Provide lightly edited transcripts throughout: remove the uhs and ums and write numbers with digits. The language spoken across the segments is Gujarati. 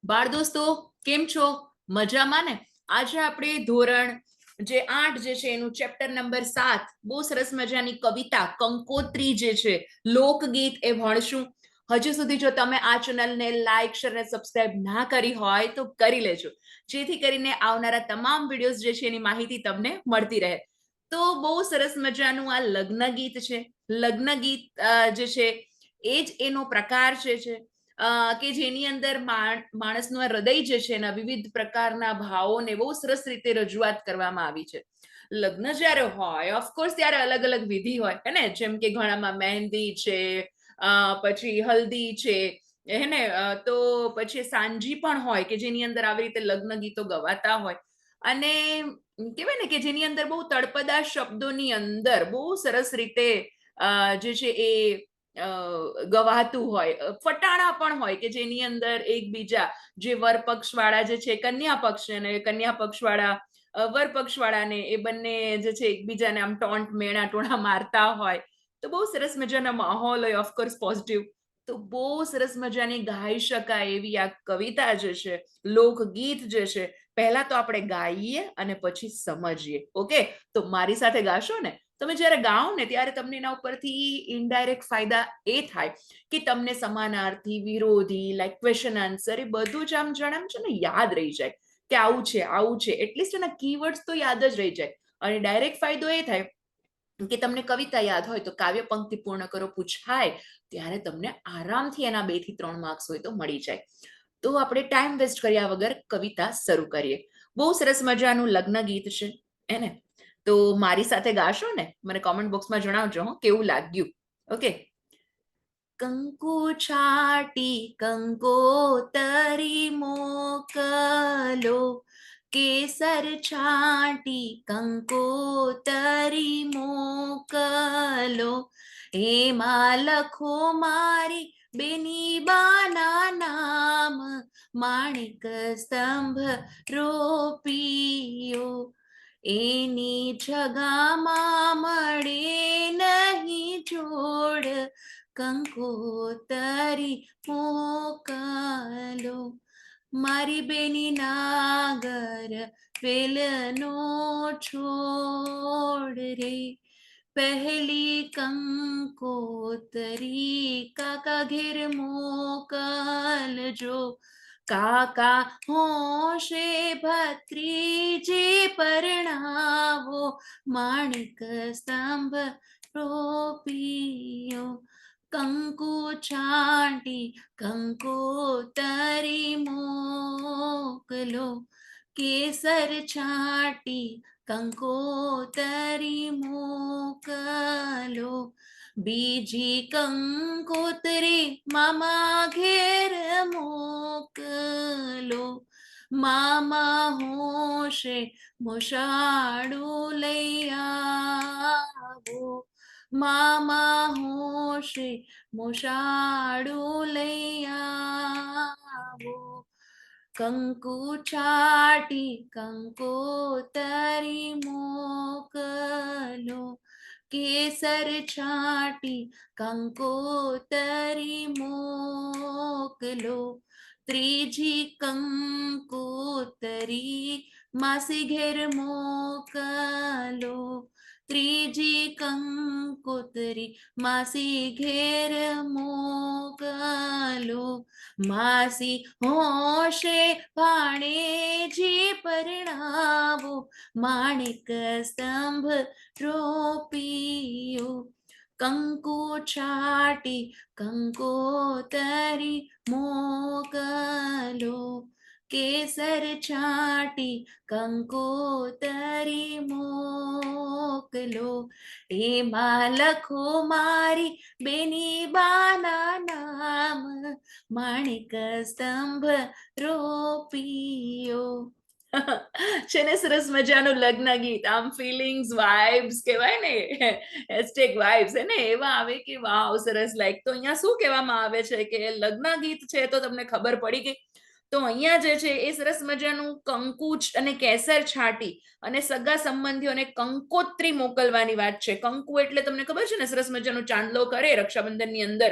બાળ દોસ્તો કેમ છો? મજામાં ને? આજે આપણે ધોરણ જે 8 જે છે એનું ચેપ્ટર નંબર 7 બહુ સરસ મજાની કવિતા કંકોત્રી જે છે લોકગીત એ ભણશું. હજુ સુધી જો તમે આ ચેનલને લાઈક શેર અને સબસ્ક્રાઇબ ના કરી હોય તો કરી લેજો, જેથી કરીને આવનારા તમામ વિડીયોઝ જે છે એની માહિતી તમને મળતી રહે. તો બહુ સરસ મજાનું આ લગ્ન ગીત છે. લગ્ન ગીત જે છે એ જ એનો પ્રકાર છે કે જેની અંદર માણસનું હૃદય જે છે એના વિવિધ પ્રકારના ભાવોને બહુ સરસ રીતે રજૂઆત કરવામાં આવી છે. લગ્ન જ્યારે હોય ઓફકોર્સ ત્યારે અલગ અલગ વિધિ હોય હે ને, જેમ કે ઘણામાં મહેંદી છે, પછી હલ્દી છે હે ને, તો પછી સાંજી પણ હોય કે જેની અંદર આવી રીતે લગ્ન ગીતો ગવાતા હોય. અને કહેવાય ને કે જેની અંદર બહુ તળપદા શબ્દોની અંદર બહુ સરસ રીતે જે છે એ ગવાતું હોય. ફટાણા પણ હોય કે જેની અંદર એકબીજા જે વર પક્ષ વાળા જે છે કન્યા પક્ષ અને કન્યા પક્ષ વાળા વર પક્ષ વાળાને એ બંને જે છે એકબીજાને આમ ટોન્ટ મેણા ટોણા મારતા હોય. તો બહુ સરસ મજાનો માહોલ હોય, ઓફકોર્સ પોઝિટિવ. તો બહુ સરસ મજાની ગાઈ શકાય એવી આ કવિતા જે છે, લોકગીત જે છે, પહેલા તો આપણે ગાઈએ અને પછી સમજીએ. ઓકે, તો મારી સાથે ગાશો ને? તમે જ્યારે ગાઓ ને ત્યારે તમને એના ઉપરથી ઇનડાયરેક્ટ ફાયદા એ થાય કે તમને સમાનાર્થી, વિરોધી, લાઈક ક્વેશ્ચન આન્સર એ બધું જ આમ જણામ છે ને યાદ રહી જાય કે આવું છે આવું છે. એટલીસ્ટ એના કીવર્ડ્સ તો યાદ જ રહી જાય. અને ડાયરેક્ટ ફાયદો એ થાય કે તમને કવિતા યાદ હોય તો કાવ્ય પંક્તિ પૂર્ણ કરો પૂછાય ત્યારે તમને આરામથી એના 2 થી 3 માર્ક્સ હોય તો મળી જાય. તો આપણે ટાઈમ વેસ્ટ કર્યા વગર કવિતા શરૂ કરીએ. બહુ સરસ મજાનું લગ્ન ગીત છે એને. તો મારી સાથે ગાશો ને? મને કોમેન્ટ બોક્સમાં જણાવજો કેવું લાગ્યું. ઓકે. કંકુ છાટી કંકોતરી મોકલો, કેસર છાટી કંકોતરી મોકલો, એમાં લખો મારી બેની બાના નામ, માણિક સ્તંભ રોપિયો, એની જગામાં મળે નહીં જોડ, કંકોતરી મોકલો. મારી બેની નાગર વેલનો છોડ રે, પહેલી કંકોતરી કાકા ઘેર મોકલજો, કાકા હોશે ભત્રીજે પરણાવો, માણિક સ્તંભ રોપિયો. કંકુ છાંટી કંકોતરી મોકલો, કેસર છાંટી કંકોતરી મોકલો, બીજી કંકોતરી મામા ઘેર મોકલો, મામા હોશે મોશાળું લઈ આવો, મામા હોશે મોશાળું લઈ આવો. કંકુ છાટી કંકોતરી મોકલો, કેસર છાટી કંકોતરી મોકલો, ત્રીજી કંકોતરી માસી ઘેર મોકલો, ત્રીજી કંકોતરી માસી ઘેર મોકલો, માસી હોશે ભાણેજી પરણાવો, માણિક સ્તંભ રોપિયો. કંકુ છાટી કંકોતરી મોકલો, કેસર છાટી કંકોતરી મોકલો, એમાં લખો મારી બેની બાના નામ, માણિક સ્તંભ રોપિયો. છે ને સરસ મજાનું લગ્ન ગીત. આમ ફિલિંગ્સ, વાઇબ્સ કહેવાય ને, હેશટેગ વાઇબ્સ હે ને, એવા આવે કે વાવ સરસ. લાઈક તો અહીંયા શું કહેવામાં આવે છે કે લગ્ન ગીત છે તો તમને ખબર પડી ગઈ. તો અહીંયા જે છે એ સરસ મજાનું કંકુ અને કેસર છાંટી અને સગા સંબંધીઓને કંકોત્રી મોકલવાની વાત છે. કંકુ એટલે તમને ખબર છે ને, સરસ મજાનું ચાંદલો કરે રક્ષાબંધનની અંદર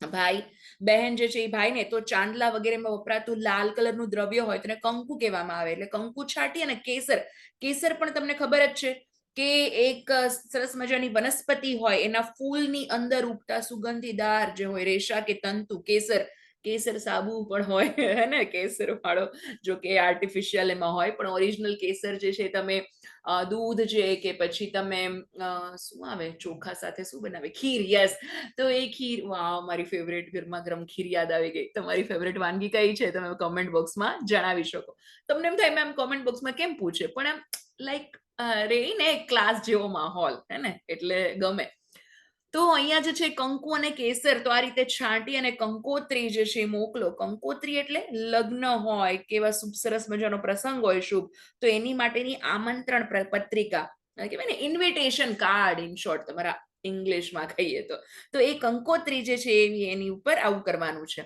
ભાઈ બહેન જે છે એ ભાઈને, તો ચાંદલા વગેરેમાં વપરાતું લાલ કલરનું દ્રવ્ય હોય તેને કંકુ કહેવામાં આવે. એટલે કંકુ છાંટી. અને કેસર, કેસર પણ તમને ખબર જ છે કે એક સરસ મજાની વનસ્પતિ હોય, એના ફૂલની અંદર ઉગતા સુગંધીદાર જે હોય રેશા કે તંતુ, કેસર, કેસર સાબુ પણ હોય હે ને કેસર વાળો, જો કે આર્ટિફિશિયલ એમાં હોય, પણ ઓરિજિનલ કેસર જે છે તમે દૂધ છે કે પછી તમે શું આવે ચોખા સાથે શું બનાવે, ખીર, યસ, તો એ ખીર, વાહ, મારી ફેવરેટ ગરમા ગરમ ખીર યાદ આવી ગઈ. તમારી ફેવરેટ વાનગી કઈ છે તમે કમેન્ટ બોક્સમાં જણાવી શકો. તમને એમ થાય મેમ કોમેન્ટ બોક્સમાં કેમ પૂછે, પણ એમ લાઈક રહીને ક્લાસ જેવો માહોલ હે ને, એટલે ગમે. તો અહીંયા જે છે કંકુ અને કેસર તો આ રીતે છાંટી અને કંકોત્રી જે છે મોકલો. કંકોત્રી એટલે લગ્ન હોય, કેવા સરસ મજાનો પ્રસંગ હોય શુભ, તો એની માટેની આમંત્રણ પત્રિકા કહેવાય ને, ઇન્વિટેશન કાર્ડ ઇન શોર્ટ તમારા ઇંગ્લિશમાં કહીએ તો એ કંકોત્રી જે છે એની ઉપર આવું કરવાનું છે,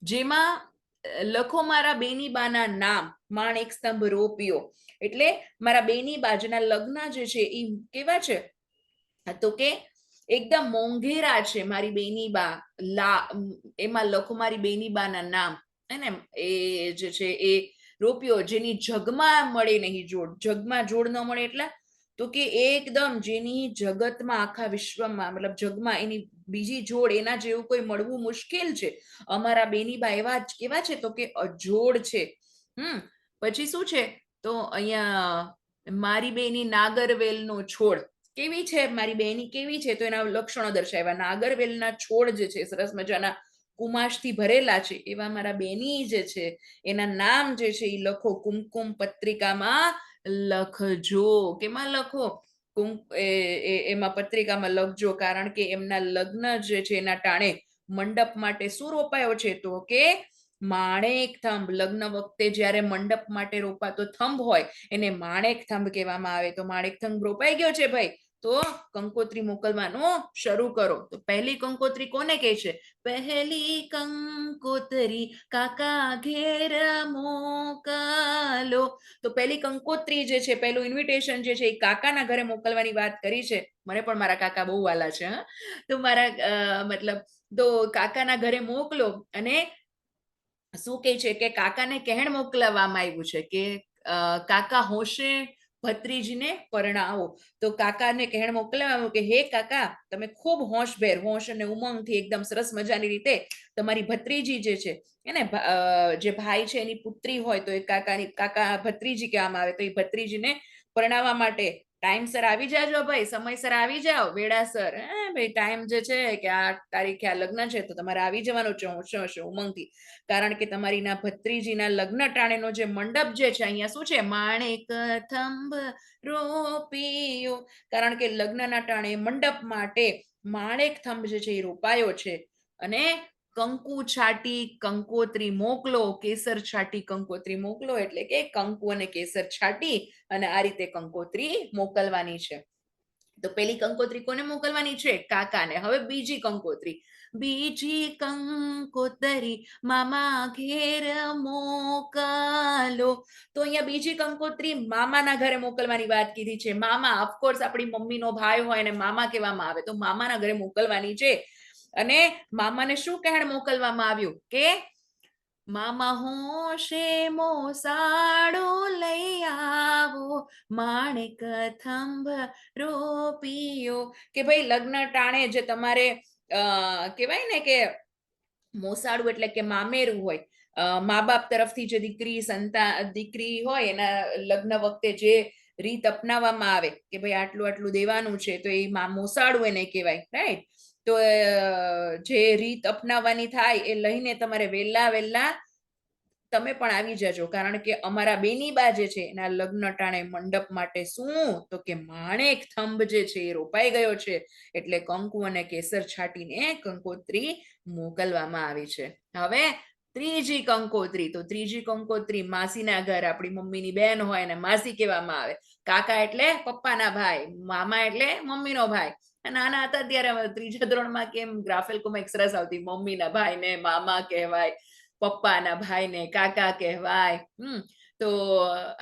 જેમાં લખો મારા બેની બાના નામ, માણેક સ્તંભ રોપ્યો. એટલે મારા બેની બાજના લગ્ન જે છે એ કેવા છે, તો કે એકદમ મોંઘેરા છે. મારી બેની બા એમાં લખો મારી બેની બાના નામ, એને એ જે છે એ રોપ્યો, જેની જગમાં મળે નહીં જોડ. જગમાં જોડ ન મળે એટલે તો કે એકદમ જેની જગતમાં આખા વિશ્વમાં મતલબ જગમાં એની બીજી જોડ એના જેવું કોઈ મળવું મુશ્કેલ છે. અમારા બેનીબા એવા જ કેવા છે, તો કે અજોડ છે. પછી શું છે, તો અહીંયા મારી બેની નાગરવેલનો છોડ, કેવી છે મારી બેની, કેવી છે, તો એના લક્ષણો દર્શાવ્યા. નાગરવેલના છોડ જે છે સરસ મજાના કુમાશથી ભરેલા છે, એવા મારા બેની જે છે એના નામ જે છે એ લખો, કુમકુમ પત્રિકામાં લખજો. કેમાં લખો, એમાં પત્રિકામાં લખજો, કારણ કે એમના લગ્ન જે છે એના ટાણે મંડપ માટે શું રોપાયો છે, તો કે માણેક થંભ. લગ્ન વખતે જ્યારે મંડપ માટે રોપાતો થંભ હોય એને માણેક થંભ કહેવામાં આવે. તો માણેક થંભ રોપાઈ ગયો છે ભાઈ, તો કંકોત્રી મોકલવાનું શરૂ કરો. તો પહેલી કંકોત્રી કોને કહે છે, પહેલી કંકોત્રી કાકા ઘેર મોકલો. તો પહેલી કંકોત્રી જે છે, પહેલું ઇન્વિટેશન જે છે એ કાકાના ઘરે મોકલવાની વાત કરી છે. મને પણ મારા કાકા બહુ વાલા છે, હા, તો મારા મતલબ તો કાકાના ઘરે મોકલો. અને શું કહે છે કે કાકાને કહેણ મોકલવામાં આવ્યું છે કે કાકા હોશે ભત્રીજીને પરણાવો. તો કાકાને કહેણ મોકલવામાં કે હે કાકા, તમે ખૂબ હોશભેર, હોશ અને ઉમંગથી એકદમ સરસ મજાની રીતે તમારી ભત્રીજી જે છે એને જે ભાઈ છે એની પુત્રી હોય તો એ કાકા ભત્રીજી કહેવામાં આવે, તો એ ભત્રીજીને પરણાવવા માટે ટાઈમસર આવી જાજો ભાઈ, સમયસર આવી જાઓ, વેળાસર. ભાઈ ટાઈમ જે છે કે આ તારીખે આ લગ્ન છે તો તમારે આવી જવાનું છે હોશે ઉમંગથી, કારણ કે તમારી ના ભત્રીજીના લગ્ન ટાણેનો જે મંડપ જે છે અહીંયા શું છે, માણેક થંભ રોપિયો. કારણ કે લગ્નના ટાણે મંડપ માટે માણેક થંભ જે છે એ રોપાયો છે. અને કંકુ છાટી કંકોત્રી મોકલો, કેસર છાટી કંકોત્રી મોકલો, એટલે કે કંકુ અને કેસર છાટી અને આ રીતે કંકોત્રી મોકલવાની છે. તો પેલી કંકોત્રી કોને મોકલવાની છે, કાકાને. હવે બીજી કંકોત્રી, બીજી કંકોત્રી મામા ઘેર મોકલો. તો અહીંયા બીજી કંકોત્રી મામાના ઘરે મોકલવાની વાત કીધી છે. મામા ઓફકોર્સ આપણી મમ્મીનો ભાઈ હોય અને મામા કહેવામાં આવે, તો મામાના ઘરે મોકલવાની છે. અને મામાને શું કહેણ મોકલવામાં આવ્યું કે મામા હોશે મોસાળો લઈ આવો, માણેક થંભ રોપિયો. કે ભાઈ લગ્ન ટાણે જે તમારે કહેવાય ને કે મોસાળું એટલે કે મામેરું હોય, મા બાપ તરફથી જે દીકરી હોય એના લગ્ન વખતે જે રીત અપનાવવામાં આવે કે ભાઈ આટલું આટલું દેવાનું છે, તો એ મોસાળું એને કહેવાય, રાઈટ. તો જે રીત અપનાવવાની થાય એ લઈને તમારે વહેલા તમે પણ આવી જજો, કારણ કે અમારા બેની બા જે છે એના લગ્ન ટાણે મંડપ માટે શું, તો કે માણેક થંભ જે છે એ રોપાઈ ગયો છે. એટલે કંકુ અને કેસર છાટીને કંકોત્રી મોકલવામાં આવી છે. હવે ત્રીજી કંકોત્રી, તો ત્રીજી કંકોત્રી માસીના ઘર, આપણી મમ્મીની બેન હોય ને માસી કહેવામાં આવે. કાકા એટલે પપ્પાના ભાઈ, મામા એટલે મમ્મીનો ભાઈ. નાના હતા ત્યારે ત્રીજા ધોરણમાં કેમ ગ્રાફેલ કોમિક સરસ આવતી, મમ્મીના ભાઈને મામા કહેવાય, પપ્પાના ભાઈને કાકા કહેવાય. તો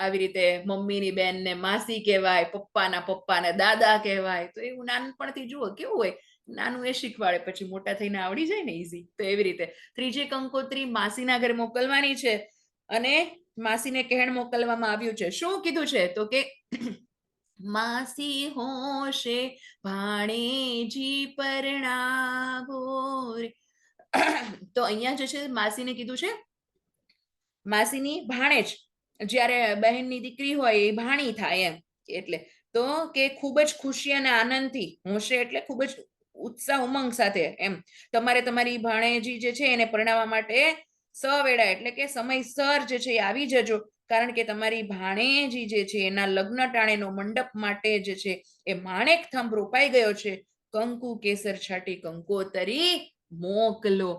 આવી રીતે મમ્મીની બેનને માસી કહેવાય, પપ્પાના પપ્પાને દાદા કહેવાય. તો એવું નાનપણથી જુઓ કેવું હોય, નાનું એ શીખવાડે, પછી મોટા થઈને આવડી જાય ને ઈઝી. તો એવી રીતે ત્રીજી કંકોત્રી માસીના ઘરે મોકલવાની છે અને માસીને કહેણ મોકલવામાં આવ્યું છે. શું કીધું છે? તો કે માસી હોશે ભાણેજી પરણાવો રે. તો અહીંયા જે છે માસીને કીધું છે માસીની ભાણેજ, જ્યારે બહેનની દીકરી હોય એ ભાણી થાય એમ. એટલે તો કે ખૂબ જ ખુશી અને આનંદથી, હોશે એટલે ખૂબ જ ઉત્સાહ ઉમંગ સાથે એમ, તમારે તમારી ભાણેજી જે છે એને પરણાવવા માટે સવેળા એટલે કે સમયસર જે છે એ આવી જજો, કારણ કે તમારી ભાણેજી જે છે એના લગ્ન ટાણેનો મંડપ માટે જે છે એ માણેક થંભ રોપાઈ ગયો છે, કંકુ કેસર છાટી કંકોતરી મોકલો.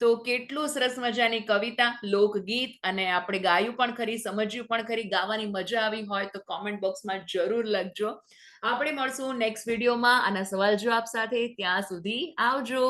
તો કેટલું સરસ મજાની કવિતા, લોકગીત, અને આપણે ગાયું પણ ખરી, સમજ્યું પણ ખરી. ગાવાની મજા આવી હોય તો કોમેન્ટ બોક્સમાં જરૂર લખજો. આપણે મળશું નેક્સ્ટ વિડીયોમાં આના સવાલ જવાબ સાથે. ત્યાં સુધી આવજો.